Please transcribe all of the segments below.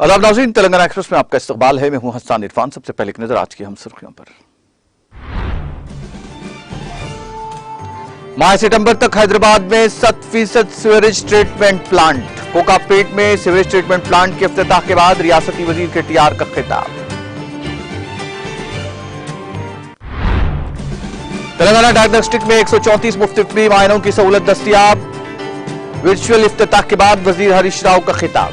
आदाब नाज़रीन, तेलंगाना एक्सप्रेस में आपका इस्तकबाल है। मैं हूं हसन इरफान। सबसे पहले की नजर आज की हम सुर्खियों पर। माह सितंबर तक हैदराबाद में 7% सीवरेज ट्रीटमेंट प्लांट। कोकापेट में सीवरेज ट्रीटमेंट प्लांट के इफ्तिताह के बाद रियासती वजीर के टीआर का खिताब। तेलंगाना डायग्नोस्टिक में 134 मुफ्त फ्री मायनों की सहूलत दस्तयाब। वर्चुअल इफ्तिताह के बाद वजीर हरीश राव का खिताब।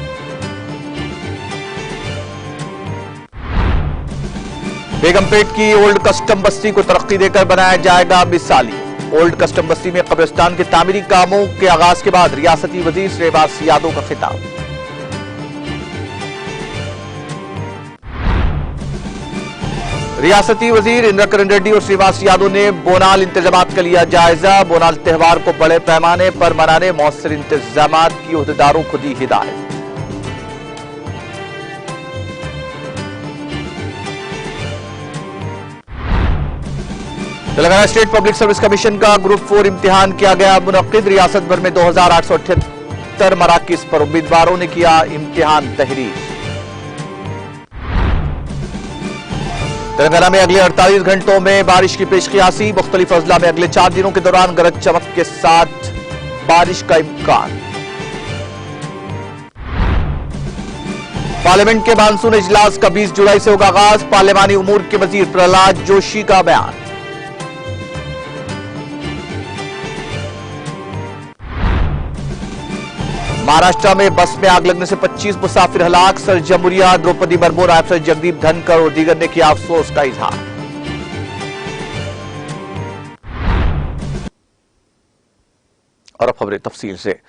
बेगमपेट की ओल्ड कस्टम बस्ती को तरक्की देकर बनाया जाएगा मिसाली। ओल्ड कस्टम बस्ती में कब्रिस्तान के तामीरी कामों के आगाज के बाद रियासती वजीर श्रीनिवास यादव का खिताब। रियासती वजीर इंद्रकरण रेड्डी और श्रीनिवास यादव ने बोनाल इंतजामात का लिया जायजा। बोनाल त्यौहार को बड़े पैमाने पर मनाने मौसर इंतजामात की उहदेदारों को दी हिदायत। Telangana state public service commission का ग्रुप 4 इम्तिहान किया गया मुनक्किद। रियासत भर में 2878 मराकिज पर उम्मीदवारों ने किया इम्तिहान तहरीर। तेलंगाना में अगले 48 घंटों में बारिश की पेशकियासी। मुख्तलिफ अजला में अगले 4 दिनों के दौरान गरज चमक के साथ बारिश का इम्कान। पार्लियामेंट के मानसून इजलास का 20 जुलाई से होगा आगाज। पार्लियामानी उमूर के वजीर प्रहलाद जोशी का बयान। महाराष्ट्र में बस में आग लगने से 25 मुसाफिर हलाक। सर जमुरिया द्रौपदी मुर्मू, रायफसर जगदीप धनकर और दीगर ने किया अफसोस का इजहार। और अब खबरें तफसील से।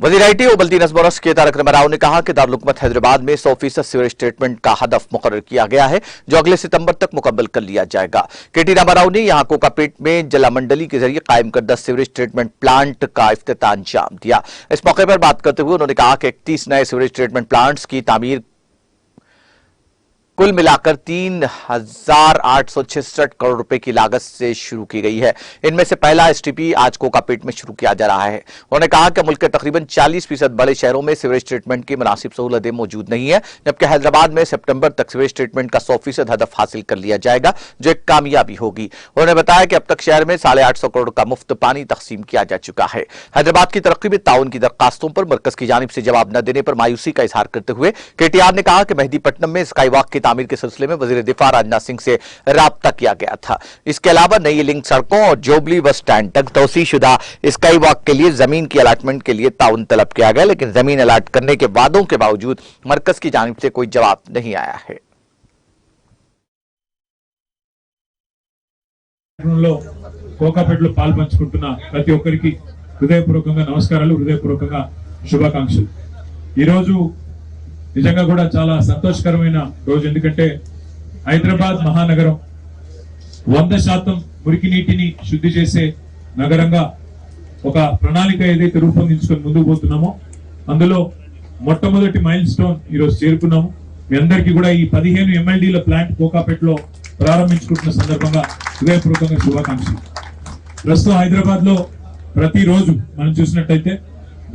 वजीर आईटी और बल्दी नज़्म के तारक रामाराव ने कहा कि दारुल-हुकूमत हैदराबाद में 100% सीवरेज ट्रीटमेंट का हदफ मुकर्रर किया गया है, जो अगले सितंबर तक मुकम्मल कर लिया जाएगा। केटी रामाराव ने यहां कोकापेट में जलामंडली के जरिए कायम करदा सीवरेज ट्रीटमेंट प्लांट का इफ्तिताह अंजाम दिया। इस मौके पर बात करते हुए उन्होंने कहा कि 31 नए सीवरेज ट्रीटमेंट प्लांट्स की तामीर कुल मिलाकर 3866 करोड़ रुपए की लागत से शुरू की गई है। इनमें से पहला एसटीपी आज कोकापेट में शुरू किया जा रहा है। उन्होंने कहा कि मुल्क के तकरीबन 40% बड़े शहरों में सीवरेज ट्रीटमेंट की मुनासिब सहूलतें मौजूद नहीं है, जबकि हैदराबाद में सितंबर तक सीवरेज ट्रीटमेंट का 100% हदफ हासिल कर लिया जाएगा, जो एक कामयाबी होगी। उन्होंने बताया कि अब तक शहर में 850 करोड़ का मुफ्त पानी तकसीम किया जा चुका है। हैदराबाद की तरक्की में ताउन की दरखास्तों पर मरकज की जानिब से जवाब न देने पर मायूसी का इजहार करते हुए केटीआर ने कहा कि मेहदीपट्टनम में स्काई वॉक की तामीर के सिलसिले में वजीर दिफा राजनाथ सिंह से राब्ता किया गया था। इसके अलावा नई लिंक सड़कों और जोबली बस स्टैंड तक तौसीशुदा स्काई वॉक के लिए जमीन की अलाटमेंट के लिए ताउन तलब किया गया, लेकिन जमीन अलाट करने के वादों के बावजूद मरकज की जानिब से कोई जवाब नहीं आया है। కోకాపేటలో పాల్పంచుకుంటున్న ప్రతి ఒక్కరికి హృదయపూర్వకంగా నమస్కారాలు, హృదయపూర్వకంగా శుభాకాంక్షలు। ఈ రోజు నిజంగా కూడా చాలా సంతోషకరమైన రోజు, ఎందుకంటే హైదరాబాద్ మహానగరం 100% మురికి నీటిని శుద్ధి చేసే నగరంగా ఒక ప్రణాళిక ఏదైతే రూపొందించుకొని ముందుకు పోతున్నామో అందులో మొట్టమొదటి మైల్ స్టోన్ ఈ రోజు చేరుకున్నాము। మీ అందరికీ కూడా ఈ 15 MLDల ప్లాంట్ కోకాపేటలో ప్రారంభించుకుంటున్న సందర్భంగా హృదయపూర్వకంగా శుభాకాంక్షలు। ప్రస్తుతం హైదరాబాద్ లో ప్రతిరోజు మనం చూసినట్టయితే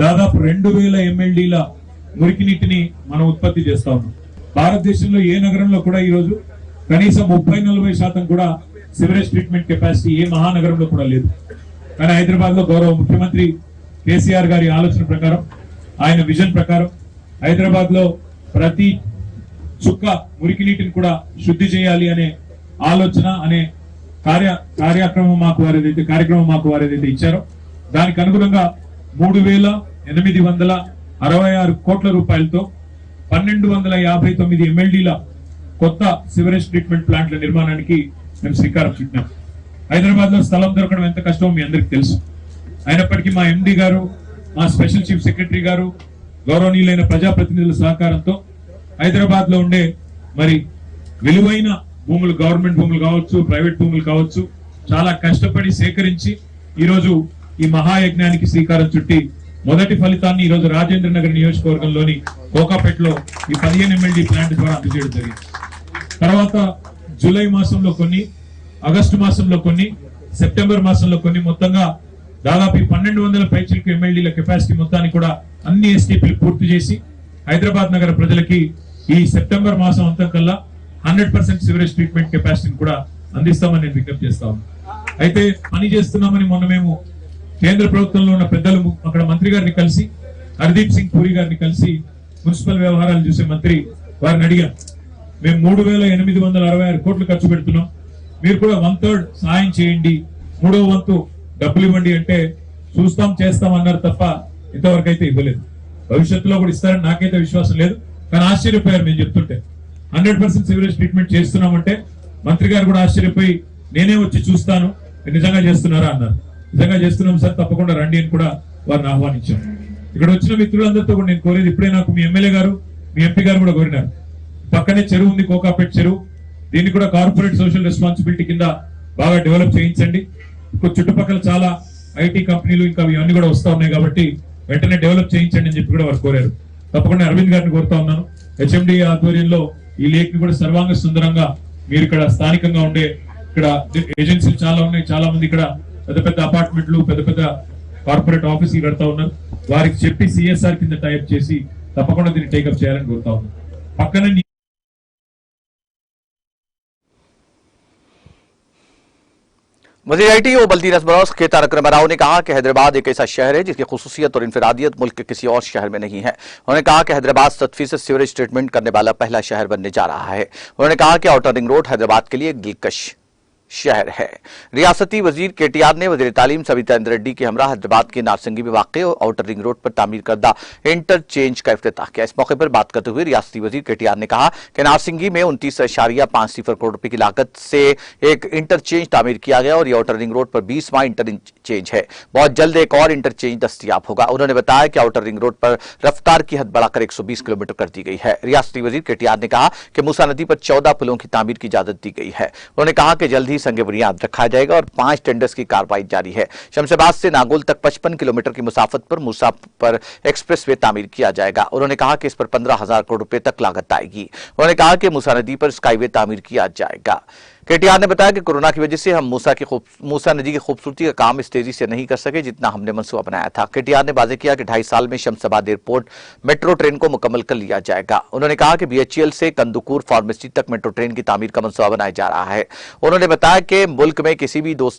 దాదాపు 2000 MLDల మురికి నీటిని మనం ఉత్పత్తి చేస్తా ఉన్నాం। భారతదేశంలో ఏ నగరంలో కూడా ఈ రోజు కనీసం 30-40% కూడా సివరేజ్ ట్రీట్మెంట్ కెపాసిటీ ఏ మహానగరంలో కూడా లేదు। కానీ హైదరాబాద్ లో గౌరవ ముఖ్యమంత్రి కేసీఆర్ గారి ఆలోచన ప్రకారం, ఆయన విజన్ ప్రకారం హైదరాబాద్ లో ప్రతి చుక్క మురికి నీటిని కూడా శుద్ధి చేయాలి అనే ఆలోచన అనే కార్యక్రమం మాకు వారు ఏదైతే ఇచ్చారో దానికి అనుగుణంగా 3866 కోట్ల రూపాయలతో 1259 MLDల కొత్త సివరేజ్ ట్రీట్మెంట్ ప్లాంట్ల నిర్మాణానికి మేము శ్రీకారం చుట్టాం। హైదరాబాద్ లో స్థలం దొరకడం ఎంత కష్టమో మీ అందరికి తెలుసు। అయినప్పటికీ మా ఎండి గారు, మా స్పెషల్ చీఫ్ సెక్రటరీ గారు, గౌరవనీయులైన ప్రజాప్రతినిధుల సహకారంతో హైదరాబాద్ లో ఉండే మరి విలువైన భూములు, గవర్నమెంట్ భూములు కావచ్చు, ప్రైవేట్ భూములు కావచ్చు, చాలా కష్టపడి సేకరించి ఈ రోజు ఈ మహాయజ్ఞానికి శ్రీకారం చుట్టి మొదటి ఫలితాన్ని ఈ రోజు రాజేంద్ర నగర్ నియోజకవర్గంలోని కోకాపేటలో ఈ 15 MLD ప్లాంట్ ద్వారా అందజేయడం జరిగింది। తర్వాత జూలై మాసంలో కొన్ని, ఆగస్టు మాసంలో కొన్ని, సెప్టెంబర్ మాసంలో కొన్ని, మొత్తంగా దాదాపు 1200 పైచిలకు MLDల కెపాసిటీ మొత్తాన్ని కూడా అన్ని ఎస్టీపీలు పూర్తి చేసి హైదరాబాద్ నగర ప్రజలకి ఈ సెప్టెంబర్ మాసం అంతం కల్లా 100% సివరేజ్ ట్రీట్మెంట్ కెపాసిటీని కూడా అందిస్తామని నేను విజ్ఞప్తి చేస్తా ఉన్నాను. అయితే పని చేస్తున్నామని మొన్న మేము కేంద్ర ప్రభుత్వంలో ఉన్న పెద్దలు అక్కడ మంత్రి గారిని కలిసి, హర్దీప్ సింగ్ పూరి గారిని కలిసి, మున్సిపల్ వ్యవహారాలు చూసే మంత్రి వారిని అడిగాం. మేము 3,866 కోట్లు ఖర్చు పెడుతున్నాం, మీరు కూడా 1/3 సహాయం చేయండి, 3వ వంతు డబ్బులు ఇవ్వండి అంటే చూస్తాం చేస్తాం అన్నారు తప్ప ఇంతవరకు అయితే ఇవ్వలేదు. భవిష్యత్తులో కూడా ఇస్తారని నాకైతే విశ్వాసం లేదు. కానీ ఆశ్చర్యపోయారు మేము చెప్తుంటే. 100% సివరేజ్ ట్రీట్మెంట్ చేస్తున్నామంటే మంత్రి గారు కూడా ఆశ్చర్యపోయి నేనే వచ్చి చూస్తాను, నిజంగా చేస్తున్నారా అన్నారు. నిజంగా చేస్తున్నాం సార్, తప్పకుండా రండి అని కూడా వారిని ఆహ్వానించాం. ఇక్కడ వచ్చిన మిత్రులందరితో కూడా నేను కోరేది, ఇప్పుడే నాకు మీ ఎమ్మెల్యే గారు మీ ఎంపీ గారు కూడా కోరినారు, పక్కనే చెరువు ఉంది, కోకాపేట్ చెరువు, దీన్ని కూడా కార్పొరేట్ సోషల్ రెస్పాన్సిబిలిటీ కింద బాగా డెవలప్ చేయించండి. చుట్టుపక్కల చాలా ఐటీ కంపెనీలు ఇంకా ఇవన్నీ కూడా వస్తా ఉన్నాయి కాబట్టి వెంటనే డెవలప్ చేయించండి అని చెప్పి కూడా వారు కోరారు. తప్పకుండా అరవింద్ గారిని కోరుతా ఉన్నాను, హెచ్ఎండి ఆధ్వర్యంలో ఈ లేక్ ని కూడా సర్వాంగ సుందరంగా మీరు ఇక్కడ స్థానికంగా ఉండే ఇక్కడ ఏజెన్సీలు చాలా ఉన్నాయి, చాలా మంది ఇక్కడ పెద్ద పెద్ద అపార్ట్మెంట్లు పెద్ద పెద్ద కార్పొరేట్ ఆఫీసులు కడతా ఉన్నారు, వారికి చెప్పి సిఎస్ఆర్ కింద టైప్ చేసి తప్పకుండా దీన్ని టేకప్ చేయాలని కోరుతా ఉన్నాను. పక్కన वज़ीर आईटी और बल्दी नज़म के तारक रामाराव ने कहा कि हैदराबाद एक ऐसा शहर है जिसकी खुसूसियत और इनफरादियत मुल्क के किसी और शहर में नहीं है। उन्होंने कहा कि हैदराबाद 100% सीवरेज ट्रीटमेंट करने वाला पहला शहर बनने जा रहा है। उन्होंने कहा कि आउटर रिंग रोड हैदराबाद के लिए एक दिलकश शहर है। रियासती वजीर केटीआर ने वजीर तालीम सविता इंद्र रेड्डी के हमरा हैदराबाद के नारसिंगी में वाक़ आउटर रिंग रोड पर तामीर करदा इंटरचेंज का इफ्तिताह किया। इस मौके पर बात करते हुए रियासती वजीर केटीआर ने कहा कि नारसिंगी में 29.50 करोड़ रुपए की लागत से एक इंटरचेंज तामीर किया गया और ये आउटर रिंग रोड पर 20वां इंटरचेंज है। बहुत जल्द एक और इंटरचेंज दस्तियाब होगा। उन्होंने बताया कि आउटर रिंग रोड पर रफ्तार की हद बढ़ाकर 120 किलोमीटर कर दी गई है। रियासती वजीर केटीआर ने कहा कि मूसा नदी पर 14 पुलों की तामीर की इजाजत दी गई है। उन्होंने कहा कि जल्द ही संग बुनियाद रखा जाएगा और 5 टेंडर्स की कार्रवाई जारी है। शमशाबाद से नागोल तक 55 किलोमीटर की मुसाफत पर मूसा पर एक्सप्रेसवे तामीर किया जाएगा। उन्होंने कहा कि इस पर 15,000 करोड़ रुपए तक लागत आएगी। उन्होंने कहा कि मूसा नदी पर स्काईवे तामीर किया जाएगा। केटीआर ने बताया कि कोरोना की वजह से हम मूसा नदी की खूबसूरती का काम इस तेजी से नहीं कर सके जितना हमने मंसूबा बनाया था। केटीआर ने वाज़ेह किया कि 2.5 साल में शमशाबाद एयरपोर्ट मेट्रो ट्रेन को मुकम्मल कर लिया जाएगा। उन्होंने कहा कि BHEL से कंदुकूर फार्मेसी तक मेट्रो ट्रेन की तामीर का मंसूबा बनाया जा रहा है। उन्होंने बताया कि मुल्क में किसी भी 2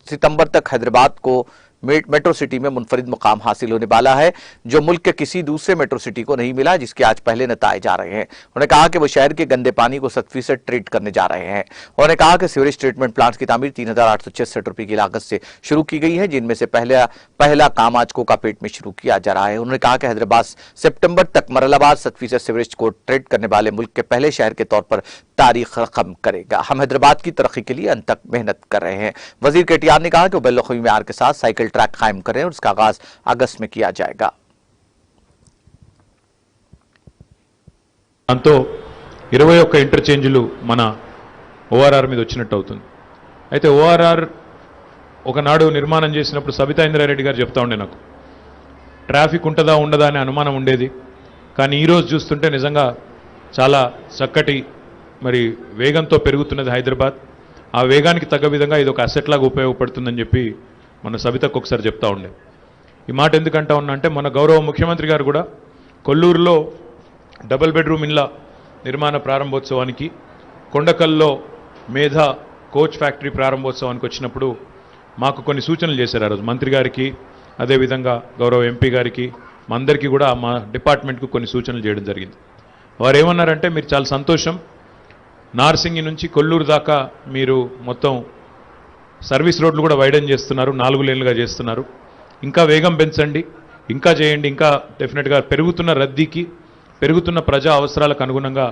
सितंबर तक हैदराबाद को मेट्रो सिटी में मुनफरिद मुकाम हासिल होने वाला है जो मुल्क के किसी दूसरे मेट्रो सिटी को नहीं मिला, जिसके आज पहले नताए जा रहे हैं। उन्होंने कहा कि वो शहर के गंदे पानी को 100% ट्रीट करने जा रहे हैं। उन्होंने कहा कि सीवरेज ट्रीटमेंट प्लांट की तामीर 3,866 रुपए की लागत से शुरू की गई है, जिनमें से पहला काम आज कोकापेट में शुरू किया जा रहा है। उन्होंने कहा कि हैदराबाद सितंबर तक मरहलाबाद 100% सीवरेज को ट्रीट करने वाले मुल्क के पहले शहर के तौर पर तारीख रकम करेगा। हम हैदराबाद की तरक्की के लिए अंत तक मेहनत कर रहे हैं। वजीर केटीआर ने कहा कि वो बैनुल-अक़वामी मेयार के साथ साइकिल ट्रैक कायम करें और इसका आगाज अगस्त में किया जाएगा। దాంతో 21 ఇంటర్చేంజ్లు మన ఓఆర్ఆర్ మీద వచ్చినట్టు అవుతుంది. అయితే ఓఆర్ఆర్ ఒకనాడు నిర్మాణం చేసినప్పుడు సబితా ఇంద్రారెడ్డి గారు చెప్తా ఉండే నాకు ట్రాఫిక్ ఉంటుందా ఉండదా అనే అనుమానం ఉండేది. కానీ ఈరోజు చూస్తుంటే నిజంగా చాలా చక్కటి మరి వేగంతో పెరుగుతున్నది హైదరాబాద్. ఆ వేగానికి తగ్గ విధంగా ఇది ఒక అసెట్ లాగా ఉపయోగపడుతుందని చెప్పి మన సబితకు ఒకసారి చెప్తా ఉండే. ఈ మాట ఎందుకంటా ఉన్నా అంటే మన గౌరవ ముఖ్యమంత్రి గారు కూడా కొల్లూరులో డబుల్ బెడ్రూమ్ ఇళ్ల నిర్మాణ ప్రారంభోత్సవానికి, కొండకల్లో మేధా కోచ్ ఫ్యాక్టరీ ప్రారంభోత్సవానికి వచ్చినప్పుడు మాకు కొన్ని సూచనలు చేశారు. ఆ రోజు మంత్రి గారికి, అదేవిధంగా గౌరవ ఎంపీ గారికి, మా అందరికీ కూడా మా డిపార్ట్మెంట్కు కొన్ని సూచనలు చేయడం జరిగింది. వారు ఏమన్నారంటే, మీరు చాలా సంతోషం, నార్సింగి నుంచి కొల్లూరు దాకా మీరు మొత్తం సర్వీస్ రోడ్లు కూడా వైడన్ చేస్తున్నారు, 4 లేన్లుగా చేస్తున్నారు, ఇంకా వేగం పెంచండి, ఇంకా చేయండి, ఇంకా డెఫినెట్గా పెరుగుతున్న రద్దీకి, పెరుగుతున్న ప్రజా అవసరాలకు అనుగుణంగా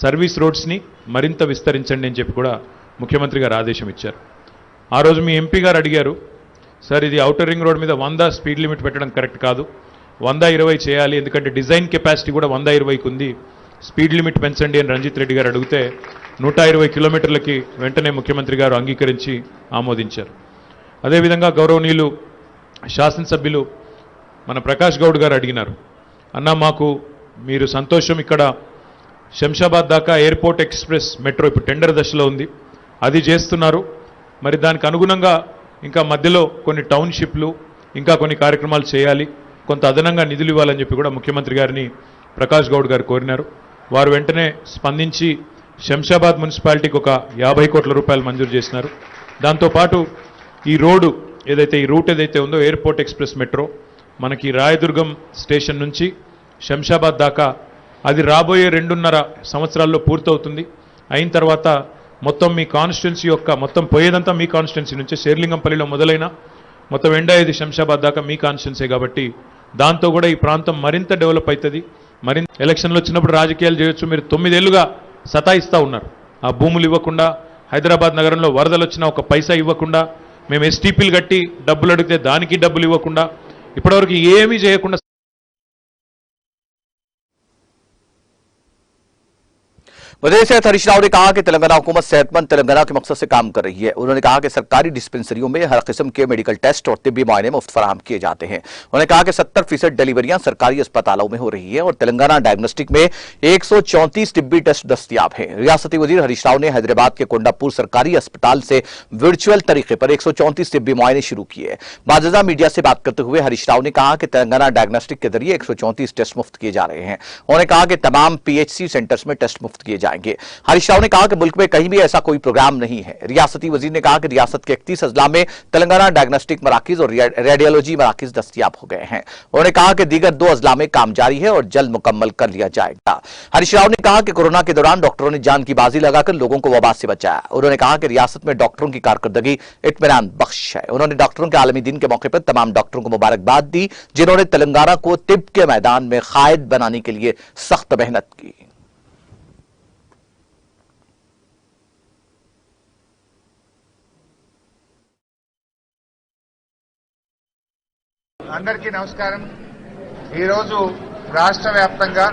సర్వీస్ రోడ్స్ని మరింత విస్తరించండి అని చెప్పి కూడా ముఖ్యమంత్రి గారు ఆదేశం ఇచ్చారు. ఆ రోజు మీ ఎంపీ గారు అడిగారు, సార్ ఇది ఔటర్ రింగ్ రోడ్ మీద 100 స్పీడ్ లిమిట్ పెట్టడం కరెక్ట్ కాదు, 120 చేయాలి, ఎందుకంటే డిజైన్ కెపాసిటీ కూడా 120కి ఉంది, స్పీడ్ లిమిట్ పెంచండి అని రంజిత్ రెడ్డి గారు అడిగితే 120 కిలోమీటర్లకి వెంటనే ముఖ్యమంత్రి గారు అంగీకరించి ఆమోదించారు. అదేవిధంగా గౌరవనీయులు శాసనసభ్యులు మన ప్రకాష్ గౌడ్ గారు అడిగినారు, అన్న మాకు మీరు సంతోషం, ఇక్కడ శంషాబాద్ దాకా ఎయిర్పోర్ట్ ఎక్స్ప్రెస్ మెట్రో ఇప్పుడు టెండర్ దశలో ఉంది, అది చేస్తున్నారు, మరి దానికి అనుగుణంగా ఇంకా మధ్యలో కొన్ని టౌన్షిప్లు ఇంకా కొన్ని కార్యక్రమాలు చేయాలి, కొంత అదనంగా నిధులు ఇవ్వాలని చెప్పి కూడా ముఖ్యమంత్రి గారిని ప్రకాష్ గౌడ్ గారు కోరినారు. వారు వెంటనే స్పందించి శంషాబాద్ మున్సిపాలిటీకి ఒక 50 కోట్ల రూపాయలు మంజూరు చేసినారు. దాంతోపాటు ఈ రోడ్డు ఏదైతే ఈ రూట్ ఏదైతే ఉందో ఎయిర్పోర్ట్ ఎక్స్ప్రెస్ మెట్రో మనకి రాయదుర్గం స్టేషన్ నుంచి శంషాబాద్ దాకా అది రాబోయే 2.5 సంవత్సరాల్లో పూర్తవుతుంది. అయిన తర్వాత మొత్తం మీ కాన్స్టిట్యున్సీ యొక్క మొత్తం పోయేదంతా మీ కాన్స్టిట్యున్సీ నుంచి శేర్లింగంపల్లిలో మొదలైన మొత్తం ఎండాయేది శంషాబాద్ దాకా మీ కాన్స్టిట్యున్సీ కాబట్టి దాంతో కూడా ఈ ప్రాంతం మరింత డెవలప్ అవుతుంది. మరింత ఎలక్షన్లు వచ్చినప్పుడు రాజకీయాలు చేయొచ్చు. మీరు 9 ఏళ్లుగా సతాయిస్తూ ఉన్నారు. ఆ భూములు ఇవ్వకుండా హైదరాబాద్ నగరంలో వరదలు వచ్చినా ఒక పైసా ఇవ్వకుండా మేము ఎస్టీపీలు కట్టి డబ్బులు అడిగితే దానికి డబ్బులు ఇవ్వకుండా ఇప్పటివరకు ఏమీ చేయకుండా विदेश मंत्री हरीश राव ने कहा कि तेलंगाना हुकूमत सेहतमंद तेलंगाना के मकसद से काम कर रही है। उन्होंने कहा कि सरकारी डिस्पेंसरियों में हर किस्म के मेडिकल टेस्ट और तिब्बी मुआयने मुफ्त फराहम किए जाते हैं। उन्होंने कहा कि 70% डिलीवरियां सरकारी अस्पतालों में हो रही है और तेलंगाना डायग्नोस्टिक में 134 तिब्बी टेस्ट दस्तियाब हैं। रियासती वजीर हरीश राव ने हैदराबाद के कोंडापुर सरकारी अस्पताल से वर्चुअल तरीके पर 134 तिब्बी मुआयने शुरू किए। बाज़ार मीडिया से बात करते हुए हरीश राव ने कहा कि तेलंगाना डायग्नोस्टिक के जरिए 134 टेस्ट मुफ्त किए जा रहे हैं। उन्होंने कहा कि तमाम पीएचसी सेंटर्स में टेस्ट मुफ्त किए जाएंगे। हरीश राव ने कहा कि मुल्क में कहीं भी ऐसा कोई प्रोग्राम नहीं है। रियासती वजीर ने कहा कि रियासत के 31 अजला में तेलंगाना डायग्नोस्टिक मराकिज और रेडियोलॉजी मराकिज दस्तियाब हो गए हैं। उन्होंने कहा कि दीगर 2 अजला में काम जारी है और जल्द मुकम्मल कर लिया जाएगा। हरीश राव ने कहा कि कोरोना के दौरान डॉक्टरों ने जान की बाजी लगाकर लोगों को वबा से बचाया। उन्होंने कहा कि रियासत में डॉक्टरों की कारकर्दगी इत्मीनान बख्श है। उन्होंने डॉक्टरों के आलमी दिन के मौके पर तमाम डॉक्टरों को मुबारकबाद दी जिन्होंने तेलंगाना को तिब के मैदान में कायद बनाने के लिए सख्त मेहनत की। అందరికీ నమస్కారం. ఈరోజు రాష్ట్ర వ్యాప్తంగా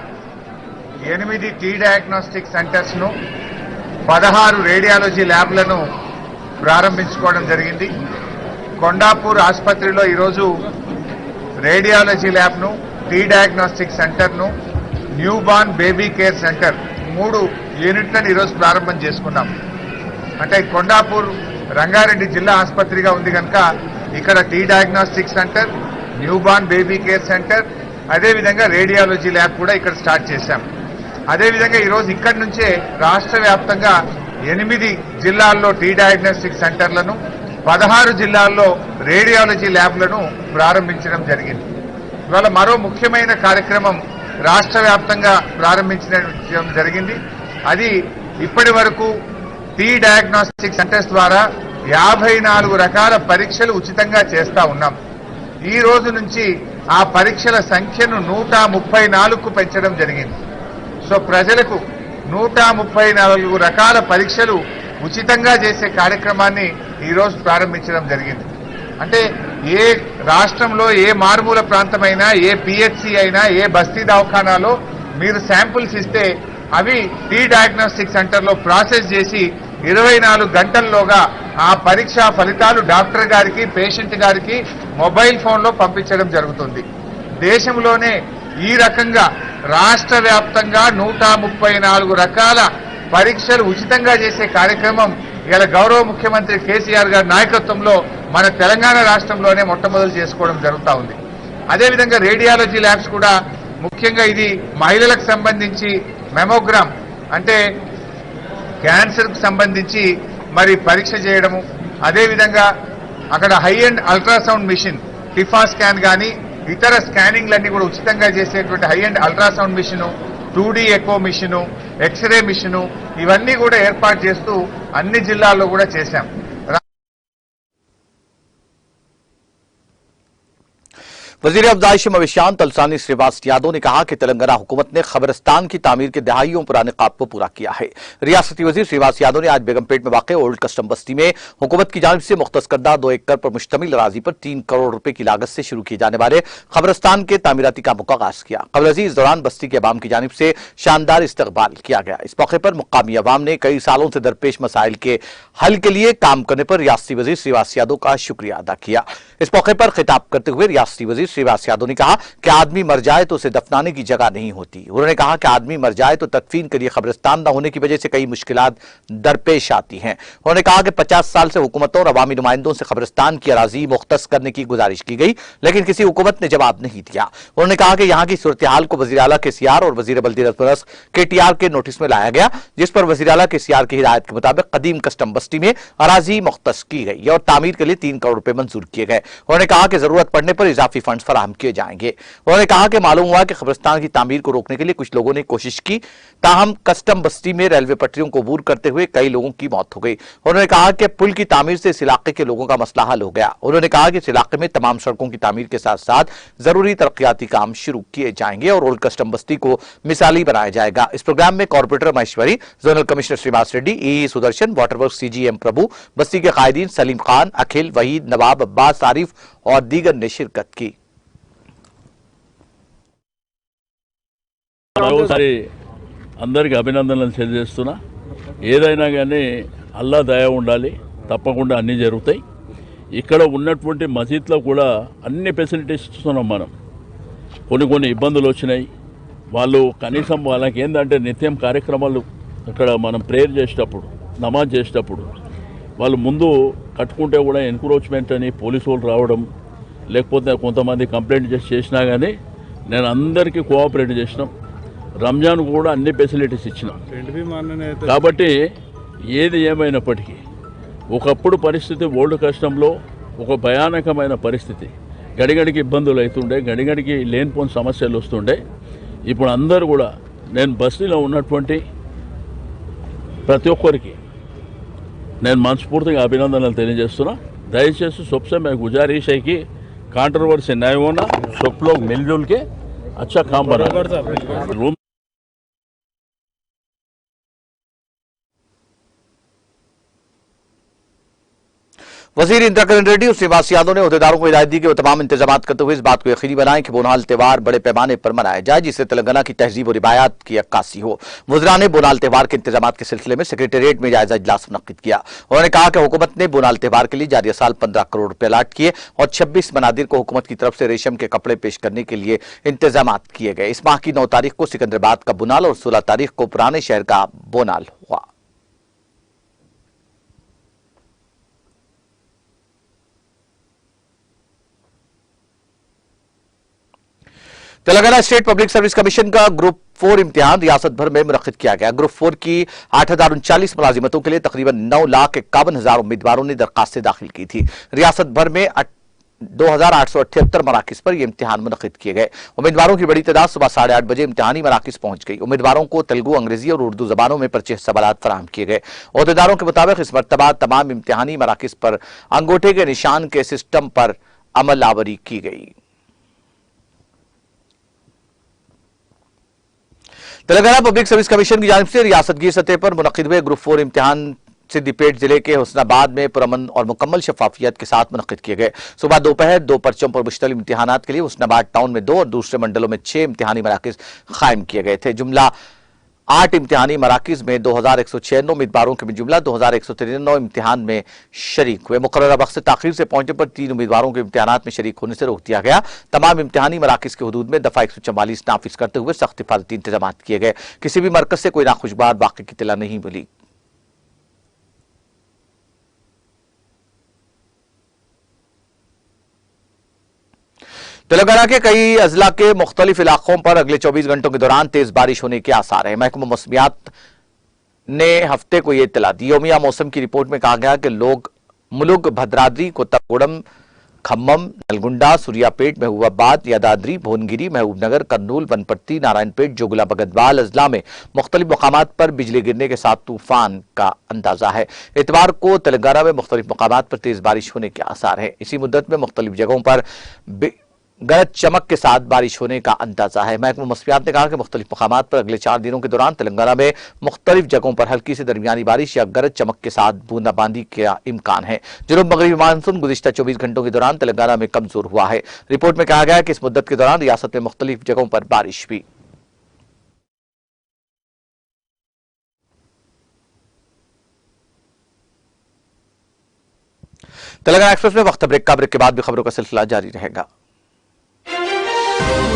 8 టీ డయాగ్నోస్టిక్ సెంటర్స్ ను 16 రేడియాలజీ ల్యాబ్లను ప్రారంభించుకోవడం జరిగింది. కొండాపూర్ ఆసుపత్రిలో ఈరోజు రేడియాలజీ ల్యాబ్ను, టీ డయాగ్నోస్టిక్ సెంటర్ను, new born baby care centre 3 యూనిట్లను ఈరోజు ప్రారంభం చేసుకున్నాం. అంటే కొండాపూర్ రంగారెడ్డి జిల్లా ఆసుపత్రిగా ఉంది కనుక ఇక్కడ tea diagnostic centre, new born baby care centre, అదేవిధంగా రేడియాలజీ ల్యాబ్ కూడా ఇక్కడ స్టార్ట్ చేశాం. అదేవిధంగా ఈరోజు ఇక్కడి నుంచే రాష్ట్ర వ్యాప్తంగా 8 జిల్లాల్లో టీ డయాగ్నోస్టిక్ సెంటర్లను, 16 జిల్లాల్లో రేడియాలజీ ల్యాబ్లను ప్రారంభించడం జరిగింది. ఇవాళ మరో ముఖ్యమైన కార్యక్రమం రాష్ట్ర వ్యాప్తంగా ప్రారంభించడం జరిగింది. అది ఇప్పటి వరకు టీ డయాగ్నోస్టిక్ సెంటర్స్ ద్వారా 54 రకాల పరీక్షలు ఉచితంగా చేస్తా ఉన్నాం. ఈ రోజు నుంచి ఆ పరీక్షల సంఖ్యను 134కు పెంచడం జరిగింది. సో ప్రజలకు 134 రకాల పరీక్షలు ఉచితంగా చేసే కార్యక్రమాన్ని ఈరోజు ప్రారంభించడం జరిగింది. అంటే ఏ రాష్ట్రంలో ఏ మారుమూల ప్రాంతమైనా, ఏ పిహెచ్సి అయినా, ఏ బస్తీ దవాఖానాలో మీరు శాంపుల్స్ ఇస్తే అవి టీ డయాగ్నోస్టిక్ సెంటర్లో ప్రాసెస్ చేసి 24 గంటల్లోగా ఆ పరీక్షా ఫలితాలు డాక్టర్ గారికి, పేషెంట్ గారికి మొబైల్ ఫోన్లో పంపించడం జరుగుతుంది. దేశంలోనే ఈ రకంగా రాష్ట్ర వ్యాప్తంగా 134 రకాల పరీక్షలు ఉచితంగా చేసే కార్యక్రమం ఇలా గౌరవ ముఖ్యమంత్రి కేసీఆర్ గారి నాయకత్వంలో మన తెలంగాణ రాష్ట్రంలోనే మొట్టమొదలు చేసుకోవడం జరుగుతూ ఉంది. అదేవిధంగా రేడియాలజీ ల్యాబ్స్ కూడా ముఖ్యంగా ఇది మహిళలకు సంబంధించి మెమోగ్రామ్ అంటే క్యాన్సర్కు సంబంధించి మరి పరీక్ష చేయడము, అదేవిధంగా అక్కడ high end ultrasound machine TIFFA scan కానీ ఇతర స్కానింగ్లన్నీ కూడా ఉచితంగా చేసేటువంటి high end ultrasound machine, 2D echo machine, X-ray machine ఇవన్నీ కూడా ఏర్పాటు చేస్తూ అన్ని జిల్లాల్లో కూడా చేశాం. वजीर अफजाइश मवेशियान तलसानी श्रीवास यादव ने कहा कि तेलंगाना हुकूमत ने खबरस्तान की तामीर के दहाइयों पुराने ख्वाब को पूरा किया है। रियासती वजीर श्रीवास यादव ने आज बेगमपेट में वाक़ ओल्ड कस्टम बस्ती में हुकूमत की जानिब से मुख्तस करदा 2 एकड़ पर मुश्तमिल अराजी पर 3 करोड़ रुपए की लागत से शुरू किए जाने वाले खबरस्तान के तामीराती कामों का आगाज किया। कबल इस दौरान बस्ती के अवाम की जानिब से शानदार इस्तकबाल किया गया। इस मौके पर मुकामी अवाम ने कई सालों से दरपेश मसाइल के हल के लिए काम करने पर रियासती वजीर श्रीवास यादव का शुक्रिया अदा किया। इस मौके पर खिताब करते हुए रियासती वजीर श्रीवास यादव ने कहा कि आदमी मर जाए तो उसे दफनाने की जगह नहीं होती। उन्होंने कहा कि आदमी मर जाए तो तदफीन के लिए कब्रिस्तान न होने की वजह से कई मुश्किलात दरपेश आती हैं। उन्होंने कहा कि 50 साल से हुकूमतों और अवामी नुमाइंदों से कब्रिस्तान की अराजी मुख्तस करने की गुजारिश की गई, लेकिन किसी हुकूमत ने जवाब नहीं दिया। उन्होंने कहा कि यहाँ की सूरत हाल को वज़ीर आला केसीआर और वज़ीर बल्दियत परस्त KTR के नोटिस में लाया गया, जिस पर वज़ीर आला केसीआर की हिदायत के मुताबिक कदीम कस्टम बस्ती में अराजी मुख्तस की गई और तामीर के लिए 3 करोड़ रुपए मंजूर किए गए। उन्होंने कहा कि जरूरत पड़ने पर इजाफी फंड फराहम किए जाएंगे। उन्होंने कहा कि मालूम हुआ कि कब्रिस्तान की तामीर को रोकने के लिए कुछ लोगों ने कोशिश की, ताहम कस्टम बस्ती में रेलवे पटरियों को अबूर करते हुए कई लोगों की मौत हो गई। उन्होंने कहा कि पुल की तामीर से इस इलाके के लोगों का मसला हल हो गया। उन्होंने कहा कि इस इलाके में तमाम सड़कों की तामीर के साथ साथ जरूरी तरक्याती काम शुरू किए जाएंगे और ओल्ड कस्टम बस्ती को मिसाली बनाया जाएगा। इस प्रोग्राम में corporator Maheshwari, zonal commissioner Shrivas Reddy, E Sudarshan, water work CGM Prabhu, बस्ती के कायदीन सलीम खान, अखिल, वहीद, नवाब, अब्बास, आरिफ और दीगर ने शिरकत की। మరోసారి అందరికి అభినందనలు తెలియజేస్తున్నా. ఏదైనా కానీ అల్లా దయ ఉండాలి, తప్పకుండా అన్నీ జరుగుతాయి. ఇక్కడ ఉన్నటువంటి మసీద్లో కూడా అన్ని ఫెసిలిటీస్ ఇస్తున్నాం మనం. కొన్ని ఇబ్బందులు వచ్చినాయి. వాళ్ళు కనీసం వాళ్ళకి ఏంటంటే నిత్యం కార్యక్రమాలు ఇక్కడ మనం ప్రేయర్ చేసేటప్పుడు, నమాజ్ చేసేటప్పుడు వాళ్ళు ముందు కట్టుకుంటే కూడా ఎన్క్రోచ్మెంట్ అని పోలీసు వాళ్ళు రావడం, లేకపోతే కొంతమంది కంప్లైంట్ చేసినా కానీ నేను అందరికీ కోఆపరేట్ చేసినాం. రంజాన్ కూడా అన్ని ఫెసిలిటీస్ ఇచ్చినాం. కాబట్టి ఏది ఏమైనప్పటికీ ఒకప్పుడు పరిస్థితి ఓల్డ్ కస్టంలో ఒక భయానకమైన పరిస్థితి, గడిగడికి ఇబ్బందులు అవుతుండే, గడిగడికి లేనిపోని సమస్యలు వస్తుండే. ఇప్పుడు అందరూ కూడా నేను బస్తీలో ఉన్నటువంటి ప్రతి ఒక్కరికి నేను మనస్ఫూర్తిగా అభినందనలు తెలియజేస్తున్నా. దయచేసి सबसे मैं गुजारिश है कि कंट्रोवर्सी नहीं होना, सब लोग मिलजुल के अच्छा काम बना रूम। वजीर इंदिरा किरण रेड्डी और श्रीवास यादव ने अहदेदारों को हिदायत दी कि वो तमाम इंतजाम करते हुए इस बात को यकीनी बनाएं कि बोनाल त्यौहार बड़े पैमाने पर मनाया जाए, जिससे तेलंगाना की तहजीब और रिवायात की अक्कासी हो। वज़रा ने बोनाल त्यौहार के इंतजाम के सिलसिले में सेक्रेटेरिएट में जायजा इजलास मुनक्किद किया। उन्होंने कहा कि हुकूमत ने बोनाल त्यौहार के लिए जारी साल 15 करोड़ रुपए अलाट किए और 26 मनादिर को हुकूमत की तरफ से रेशम के कपड़े पेश करने के लिए इंतजाम किए गए। इस माह की 9 तारीख को सिकंदराबाद का बोनाल और 16 तारीख को पुराने शहर का बोनाल हुआ। Telangana state public service commission का ग्रुप 4 इम्तिहान रियासत भर में मुनक्किद किया गया। ग्रुप 4 की 8039 मुलाजिमतों के लिए तकरीबन 9,51,000 उम्मीदवारों ने दरखास्तें दाखिल की थी। रियासत भर में 2878 मराकिज पर यह इम्तिहान मुनक्किद किए गए। उम्मीदवारों की बड़ी तादाद सुबह 8:30 बजे इम्तिहानी मराकिज पहुंच गई। उम्मीदवारों को तेलुगु, अंग्रेजी और उर्दू जबानों में 25 सवालात फराहम किए गए। अहदेदारों के मुताबिक इस मरतबा तमाम इम्तिहानी मराकिज पर अंगूठे के निशान के सिस्टम पर अमल आवरी की गई। तेलंगाना पब्लिक सर्विस कमीशन की जानिब से रियासतगीर सतह पर मुनक्किद हुए ग्रुप 4 इम्तिहान सिद्दीपेट जिले के हुस्नाबाद में पुरअमन और मुकम्मल शफाफियत के साथ मुनक्किद किए गए। सुबह दोपहर 2 पर्चों पर मुश्तमिल इम्तिहानात के लिए हुस्नाबाद टाउन में 2 और दूसरे मंडलों में 6 इम्तिहानी मराकिज कायम किए गए थे। जुमला 8 इम्तिहानी मराकिज में 2196 उम्मीदवारों के जुमला 2193 इम्तिहान में शरीक हुए। मुकर्ररा वक्त से ताखीर से पहुंचने पर 3 उम्मीदवारों के इम्तिहानात में शरीक होने से रोक दिया गया। तमाम इम्तिहानी मराकिज के हदूद में दफा 144 नाफिज करते हुए सख्त हिफाजती इंतजाम किए गए। किसी भी मरकज से कोई नाखुशगवार वाक़े की इत्तला नहीं मिली। तेलंगाना के कई अजला के मुख्तलिफ इलाकों पर अगले 24 घंटों के दौरान तेज बारिश होने के आसार है। महकमा मौसमियात ने हफ्ते को यह इत्तला दी। योमिया मौसम की रिपोर्ट में कहा गया कि लोग मुलुग, भद्राद्री, कोत्तागुड़म, खम्मम, नलगुंडा, सूर्यापेट, महबूबाबाद, यादाद्री, भुवनगिरी, महबूबनगर, कर्नूल, वनपट्टी, नारायणपेट, जोगुला, बगदवाल अजला में मुख्तलिफ मकामात पर बिजली गिरने के साथ तूफान का अंदाजा है। इतवार को तेलंगाना में मुख्तलिफ मकामात पर तेज बारिश होने के आसार है। इसी मुद्दत में मुख्तलिफ जगहों पर गरज चमक के साथ बारिश होने का अंदाजा है। महकमा मौसमियात ने कहा कि मुख्तलिफ मकामात पर अगले 4 दिनों के दौरान तेलंगाना में मुख्तलिफ जगहों पर हल्की से दरमियानी बारिश या गरज चमक के साथ बूंदाबांदी का इम्कान है। जनूब मगरबी मानसून गुज़िश्ता 24 घंटों के दौरान तेलंगाना में कमजोर हुआ है। रिपोर्ट में कहा गया है कि इस मुद्दत के दौरान रियासत में मुख्तलिफ जगहों पर बारिश हुई। तेलंगाना एक्सप्रेस में वक्त ब्रेक के बाद भी खबरों का सिलसिला जारी रहेगा। है।